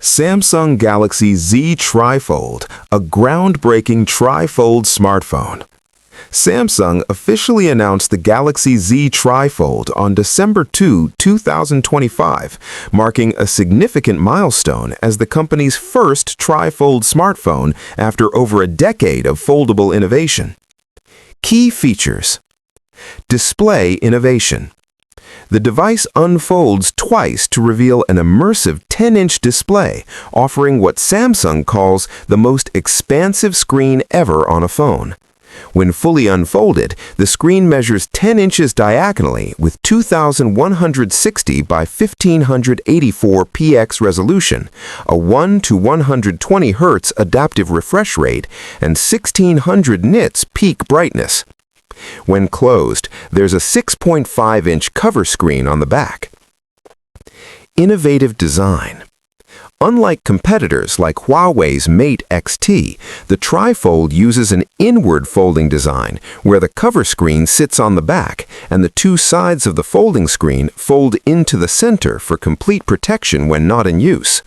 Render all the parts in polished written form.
Samsung Galaxy Z Trifold, a groundbreaking trifold smartphone. Samsung officially announced the Galaxy Z Trifold on December 2, 2025, marking a significant milestone as the company's first trifold smartphone after over a decade of foldable innovation. Key features: display innovation. The device unfolds twice to reveal an immersive 10-inch display, offering what Samsung calls the most expansive screen ever on a phone. When fully unfolded, the screen measures 10 inches diagonally with 2160 by 1584 px resolution, a 1 to 120 Hz adaptive refresh rate, and 1600 nits peak brightness. When closed, there's a 6.5-inch cover screen on the back. Innovative design. Unlike competitors like Huawei's Mate XT, the Trifold uses an inward folding design where the cover screen sits on the back and the two sides of the folding screen fold into the center for complete protection when not in use.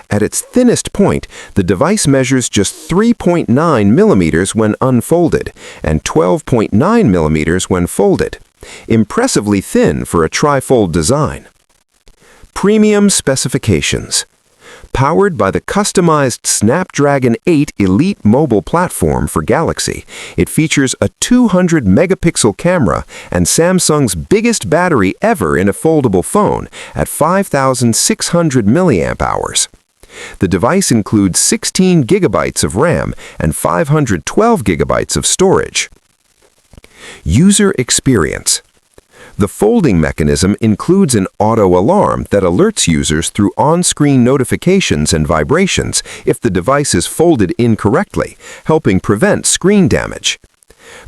At its thinnest point, the device measures just 3.9 millimeters when unfolded and 12.9 millimeters when folded. Impressively thin for a trifold design. Premium specifications. Powered by the customized Snapdragon 8 Elite mobile platform for Galaxy, it features a 200-megapixel camera and Samsung's biggest battery ever in a foldable phone at 5,600 mAh. The device includes 16 gigabytes of RAM and 512 gigabytes of storage. User experience. The folding mechanism includes an auto alarm that alerts users through on-screen notifications and vibrations if the device is folded incorrectly, helping prevent screen damage.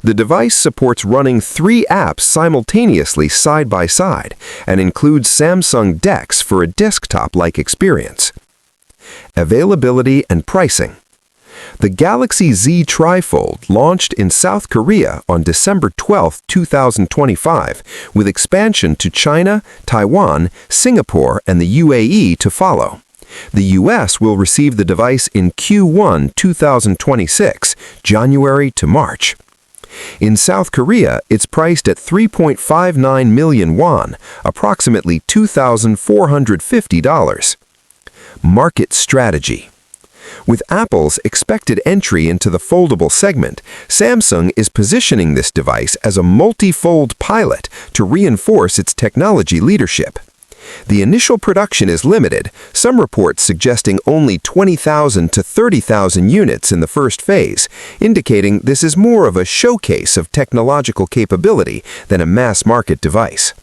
The device supports running 3 apps simultaneously side by side and includes Samsung DeX for a desktop-like experience. Availability and pricing. The Galaxy Z Trifold launched in South Korea on December 12, 2025, with expansion to China, Taiwan, Singapore, and the UAE to follow. The US will receive the device in Q1 2026, January to March. In South Korea, it's priced at 3.59 million won, approximately $2,450. Market strategy. With Apple's expected entry into the foldable segment, Samsung is positioning this device as a multi-fold pilot to reinforce its technology leadership. The initial production is limited, some reports suggesting only 20,000 to 30,000 units in the first phase, indicating this is more of a showcase of technological capability than a mass-market device.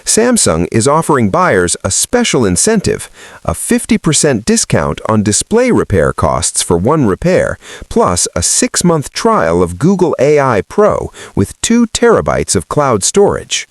Samsung is offering buyers a special incentive, a 50% discount on display repair costs for one repair, plus a 6-month trial of Google AI Pro with 2 terabytes of cloud storage.